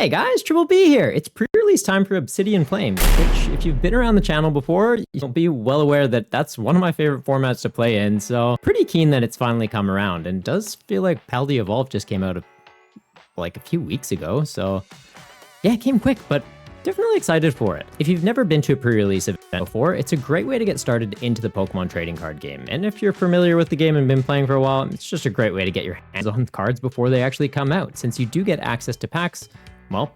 Hey guys, Triple B here. It's pre-release time for Obsidian Flames, which if you've been around the channel before, you'll be well aware that that's one of my favorite formats to play in, so pretty keen that it's finally come around, and it does feel like Paldea Evolved just came out like a few weeks ago, so yeah, it came quick, but definitely excited for it. If you've never been to a pre-release event before, it's a great way to get started into the Pokemon trading card game. And if you're familiar with the game and been playing for a while, it's just a great way to get your hands on cards before they actually come out, since you do get access to packs, well,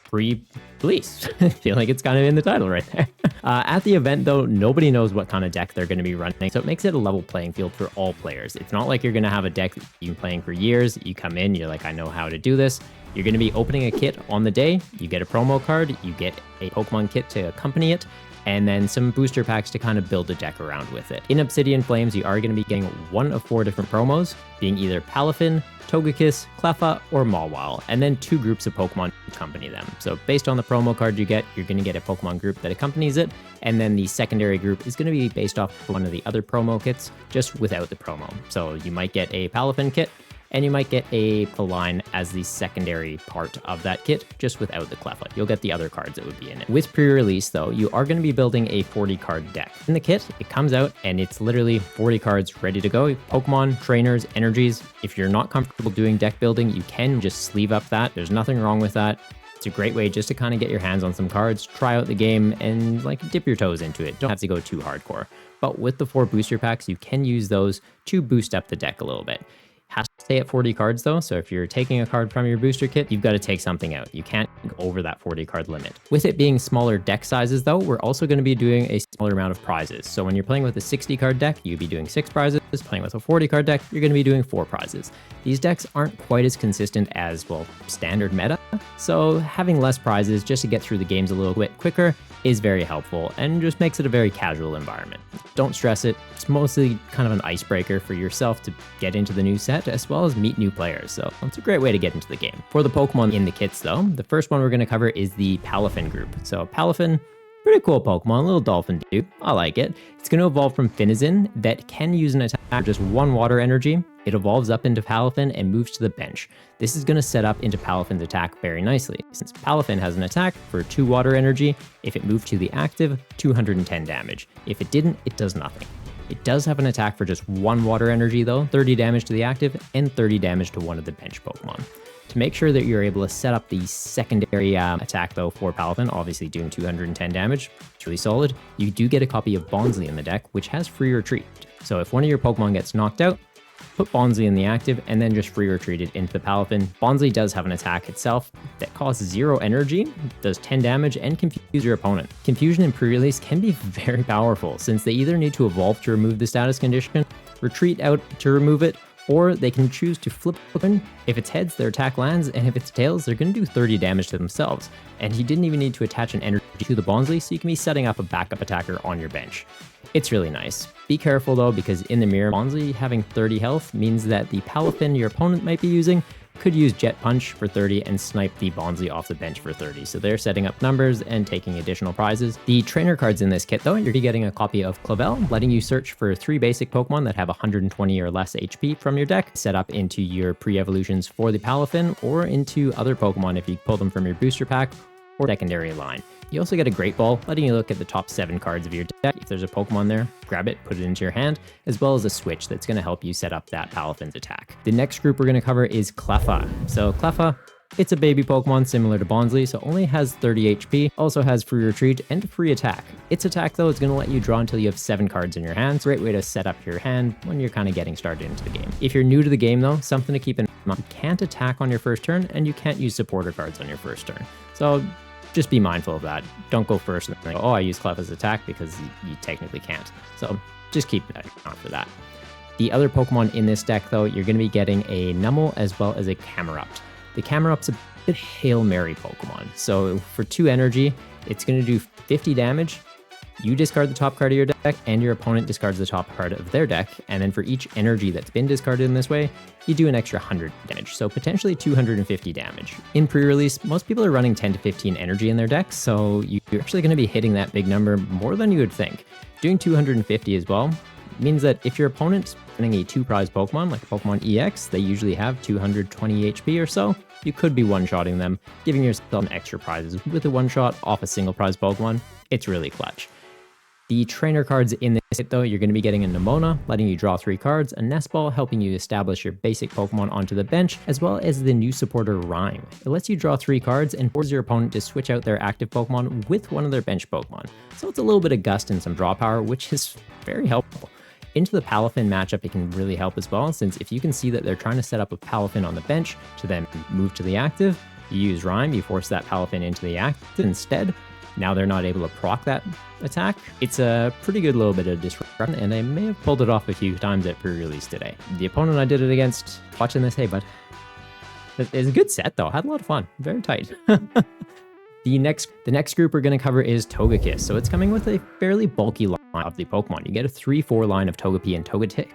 pre-release. I feel like it's kind of in the title right there. At the event though, nobody knows what kind of deck they're going to be running, so it makes it a level playing field for all players. It's not like you're going to have a deck that you've been playing for years, you come in, you're like, I know how to do this. You're going to be opening a kit on the day, you get a promo card, you get a Pokemon kit to accompany it, and then some booster packs to kind of build a deck around with it. In Obsidian Flames, you are going to be getting one of 4 different promos, being either Palafin, Togekiss, Cleffa, or Mawile, and then 2 groups of Pokemon to accompany them. So based on the promo card you get, you're going to get a Pokemon group that accompanies it, and then the secondary group is going to be based off one of the other promo kits, just without the promo. So you might get a Palafin kit, and you might get a Palafin as the secondary part of that kit, just without the Cleffa. You'll get the other cards that would be in it. With pre-release though, you are going to be building a 40 card deck. In the kit, it comes out and it's literally 40 cards ready to go. Pokemon, trainers, energies. If you're not comfortable doing deck building, you can just sleeve up that. There's nothing wrong with that. It's a great way just to kind of get your hands on some cards, try out the game, and like dip your toes into it. Don't have to go too hardcore. But with the 4 booster packs, you can use those to boost up the deck a little bit. Has to stay at 40 cards though, so if you're taking a card from your booster kit, you've got to take something out. You can't go over that 40 card limit. With it being smaller deck sizes though, we're also going to be doing a smaller amount of prizes. So when you're playing with a 60 card deck, you'd be doing 6 prizes. Playing with a 40 card deck, you're going to be doing 4 prizes. These decks aren't quite as consistent as, well, standard meta, so having less prizes just to get through the games a little bit quicker is very helpful and just makes it a very casual environment. Don't stress it. It's mostly kind of an icebreaker for yourself to get into the new set as well as meet new players, so it's a great way to get into the game. For the Pokemon in the kits though, the first one we're going to cover is the Palafin group. So Palafin, pretty cool Pokemon, little dolphin dude. I like it. It's going to evolve from Finizen that can use an attack for just 1 water energy. It evolves up into Palafin and moves to the bench. This is going to set up into Palafin's attack very nicely, since Palafin has an attack for 2 water energy. If it moved to the active, 210 damage. If it didn't, it does nothing. It does have an attack for just 1 water energy though, 30 damage to the active and 30 damage to one of the bench Pokemon. To make sure that you're able to set up the secondary attack though for Palafin, obviously doing 210 damage, it's really solid, you do get a copy of Bonsly in the deck, which has free retreat. So if one of your Pokemon gets knocked out, put Bonsly in the active and then just free retreat it into the Palafin. Bonsly does have an attack itself that costs 0 energy, does 10 damage, and confuse your opponent. Confusion in pre-release can be very powerful, since they either need to evolve to remove the status condition, retreat out to remove it, or they can choose to flip open. If it's heads, their attack lands, and if it's tails, they're going to do 30 damage to themselves. And you didn't even need to attach an energy to the Bonsly, so you can be setting up a backup attacker on your bench. It's really nice. Be careful though, because in the mirror, Bonsly having 30 health means that the Palafin your opponent might be using could use Jet Punch for 30 and snipe the Bonsly off the bench for 30. So they're setting up numbers and taking additional prizes. The trainer cards in this kit though, you're getting a copy of Cleffa, letting you search for 3 basic Pokemon that have 120 or less HP from your deck, set up into your pre-evolutions for the Palafin or into other Pokemon if you pull them from your booster pack or secondary line. You also get a Great Ball, letting you look at the top 7 cards of your deck. If there's a Pokemon there, grab it, put it into your hand, as well as a switch that's going to help you set up that Palafin's attack. The next group we're going to cover is Cleffa. So Cleffa, it's a baby Pokemon similar to Bonsly, so only has 30 HP, also has free retreat and free attack. Its attack though is going to let you draw until you have 7 cards in your hand. It's a great way to set up your hand when you're kind of getting started into the game. If you're new to the game though, something to keep in mind, you can't attack on your first turn and you can't use supporter cards on your first turn. So just be mindful of that. Don't go first and think, oh, I use Cleffa's attack, because you technically can't. So just keep that on for that. The other Pokemon in this deck though, you're going to be getting a Numel as well as a Camerupt. The Camerupt's a bit Hail Mary Pokemon. So for 2 energy, it's going to do 50 damage. You discard the top card of your deck, and your opponent discards the top card of their deck, and then for each energy that's been discarded in this way, you do an extra 100 damage, so potentially 250 damage. In pre-release, most people are running 10 to 15 energy in their decks, so you're actually going to be hitting that big number more than you would think. Doing 250 as well means that if your opponent's running a 2 prize Pokemon, like Pokemon EX, they usually have 220 HP or so. you could be one-shotting them, giving yourself an extra prizes with a one-shot off a single prize Pokemon. It's really clutch. The trainer cards in this set, though, you're going to be getting a Nemona, letting you draw 3 cards, a Nest Ball, helping you establish your basic Pokemon onto the bench, as well as the new supporter Rhyme. It lets you draw 3 cards and forces your opponent to switch out their active Pokemon with one of their bench Pokemon. So it's a little bit of gust and some draw power, which is very helpful. Into the Palafin matchup, it can really help as well, since if you can see that they're trying to set up a Palafin on the bench to then move to the active, you use Rhyme, you force that Palafin into the active instead. Now they're not able to proc that attack. It's a pretty good little bit of disruption, and I may have pulled it off a few times at pre-release today. The opponent I did it against, watching this, hey bud. It's a good set though, had a lot of fun, very tight. The next group we're going to cover is Togekiss. So it's coming with a fairly bulky line of the Pokemon. You get a 3-4 line of Togepi and Togetic,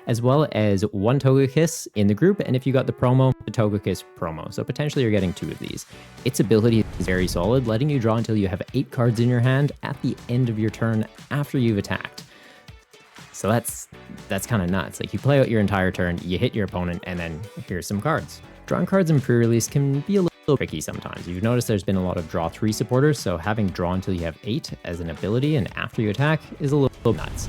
as well as 1 Togekiss in the group, and if you got the promo, the Togekiss promo. So potentially you're getting 2 of these. Its ability is very solid, letting you draw until you have 8 cards in your hand at the end of your turn after you've attacked. So that's kind of nuts. Like, you play out your entire turn, you hit your opponent, and then here's some cards. Drawing cards in pre-release can be a little tricky sometimes. You've noticed there's been a lot of draw 3 supporters, so having draw until you have 8 as an ability and after you attack is a little nuts.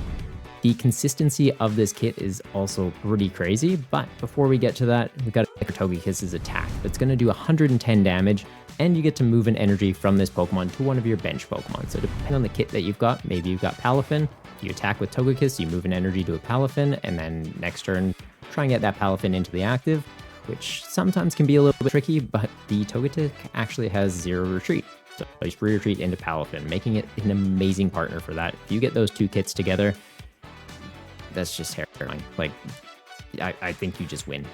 The consistency of this kit is also pretty crazy, but before we get to that, we've got Togekiss's attack. That's going to do 110 damage, and you get to move an energy from this Pokemon to one of your bench Pokemon. So depending on the kit that you've got, maybe you've got Palafin, you attack with Togekiss, you move an energy to a Palafin, and then next turn, try and get that Palafin into the active, which sometimes can be a little bit tricky, but the Togetic actually has 0 retreat. So it's free retreat into Palafin, making it an amazing partner for that. If you get those 2 kits together, that's just terrifying. Like, I think you just win.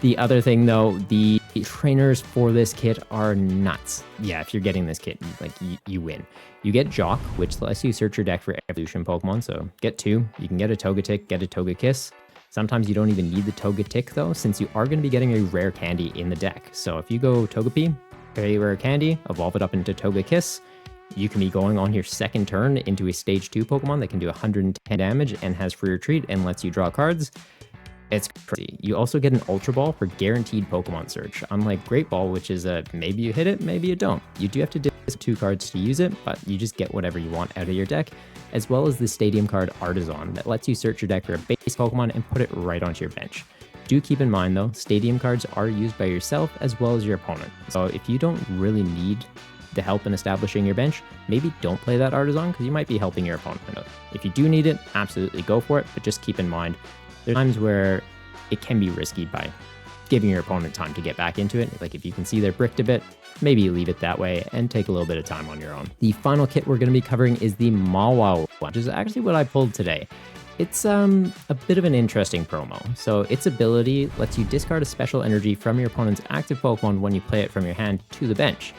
The other thing, though, the trainers for this kit are nuts. Yeah, if you're getting this kit, like, you win. You get Jock, which lets you search your deck for evolution Pokemon. So get 2. You can get a Togetic, get a Togekiss. Sometimes you don't even need the Togetic, though, since you are going to be getting a rare candy in the deck. So if you go Togepi, very rare candy, evolve it up into Togekiss, you can be going on your second turn into a stage 2 Pokemon that can do 110 damage and has free retreat and lets you draw cards. It's crazy. You also get an Ultra Ball for guaranteed Pokemon search, unlike Great Ball, which is a maybe you hit it, maybe you don't. You do have to discard 2 cards to use it, but you just get whatever you want out of your deck, as well as the Stadium card Artisan that lets you search your deck for a base Pokemon and put it right onto your bench. Do keep in mind though, Stadium cards are used by yourself as well as your opponent. So if you don't really need the help in establishing your bench, maybe don't play that Artisan because you might be helping your opponent out. If you do need it, absolutely go for it, but just keep in mind, there's times where it can be risky by giving your opponent time to get back into it. Like if you can see they're bricked a bit, maybe you leave it that way and take a little bit of time on your own. The final kit we're going to be covering is the Mawile, which is actually what I pulled today. It's a bit of an interesting promo. So its ability lets you discard a special energy from your opponent's active Pokemon when you play it from your hand to the bench.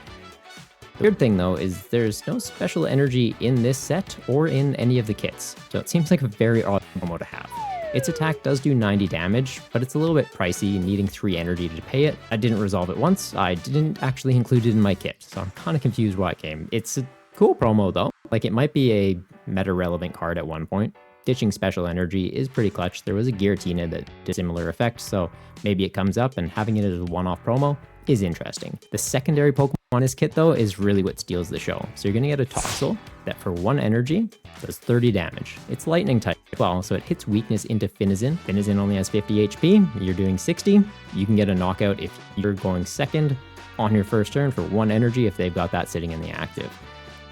The weird thing though is there's no special energy in this set or in any of the kits, so it seems like a very odd promo to have. Its attack does do 90 damage, but it's a little bit pricey, needing 3 energy to pay it. I didn't resolve it once, I didn't actually include it in my kit, so I'm kind of confused why it came. It's a cool promo though, like it might be a meta-relevant card at one point. Ditching special energy is pretty clutch. There was a Giratina that did a similar effect, so maybe it comes up, and having it as a one-off promo is interesting. The secondary Pokemon in this kit though is really what steals the show. So you're going to get a Toxel that for 1 energy does 30 damage. It's lightning type as well, so it hits weakness into Finizen. Finizen only has 50 HP, you're doing 60. You can get a knockout if you're going second on your first turn for 1 energy if they've got that sitting in the active.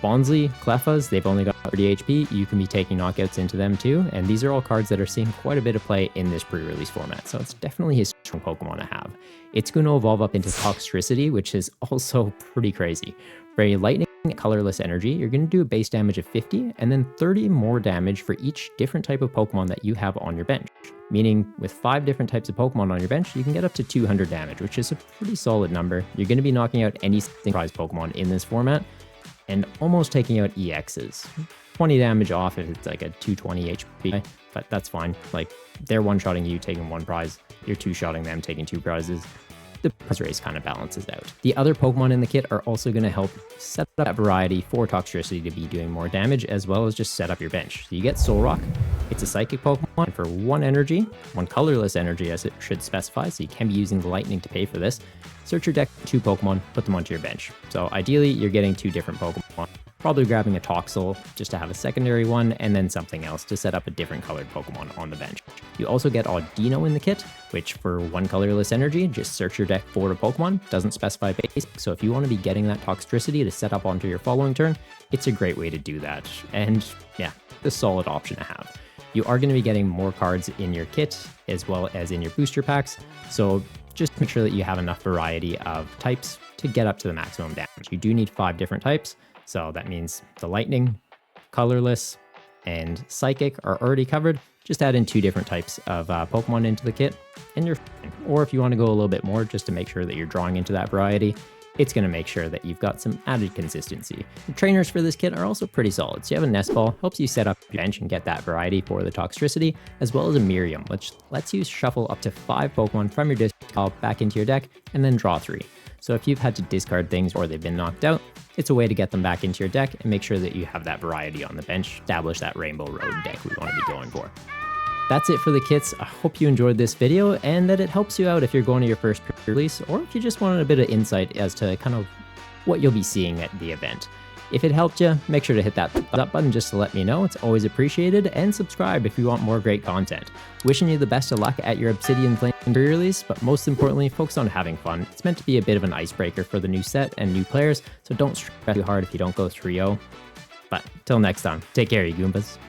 Bonsly, Cleffas, they've only got 30 HP, you can be taking knockouts into them too, and these are all cards that are seeing quite a bit of play in this pre-release format, so it's definitely a strong Pokemon to have. It's going to evolve up into Toxtricity, which is also pretty crazy. For a lightning colorless energy, you're going to do a base damage of 50, and then 30 more damage for each different type of Pokemon that you have on your bench. Meaning, with 5 different types of Pokemon on your bench, you can get up to 200 damage, which is a pretty solid number. You're going to be knocking out any prize Pokemon in this format, and almost taking out EXs. 20 damage off if it's like a 220 HP, but that's fine. Like, they're one-shotting you, taking 1 prize. You're 2-shotting them, taking 2 prizes. The prize race kind of balances out. The other Pokemon in the kit are also going to help set up that variety for Toxtricity to be doing more damage, as well as just set up your bench. So you get Solrock, It's a psychic Pokemon, and for 1 energy, 1 colorless energy as it should specify, so you can be using lightning to pay for this, search your deck for 2 Pokemon, put them onto your bench. So ideally, you're getting 2 different Pokemon. Probably grabbing a Toxel just to have a secondary one, and then something else to set up a different colored Pokemon on the bench. You also get Audino in the kit, which for 1 colorless energy, just search your deck for a Pokemon, doesn't specify base, so if you want to be getting that Toxtricity to set up onto your following turn, it's a great way to do that, and yeah, a solid option to have. You are going to be getting more cards in your kit as well as in your booster packs, so just make sure that you have enough variety of types to get up to the maximum damage. You do need 5 different types, so that means the lightning, colorless, and psychic are already covered. Just add in 2 different types of Pokemon into the kit, and you're fine. Or if you want to go a little bit more just to make sure that you're drawing into that variety, it's going to make sure that you've got some added consistency. The trainers for this kit are also pretty solid. So you have a Nest Ball, helps you set up your bench and get that variety for the Toxtricity, as well as a Miriam, which lets you shuffle up to 5 Pokemon from your discard back into your deck, and then draw 3. So if you've had to discard things or they've been knocked out, it's a way to get them back into your deck and make sure that you have that variety on the bench, establish that Rainbow Road deck we want to be going for. That's it for the kits. I hope you enjoyed this video and that it helps you out if you're going to your first release, or if you just wanted a bit of insight as to kind of what you'll be seeing at the event. If it helped you, make sure to hit that thumbs up button just to let me know. It's always appreciated, and subscribe if you want more great content. Wishing you the best of luck at your Obsidian Flame pre-release, but most importantly, focus on having fun. It's meant to be a bit of an icebreaker for the new set and new players, so don't stress too hard if you don't go 3-0. But till next time, take care, you Goombas.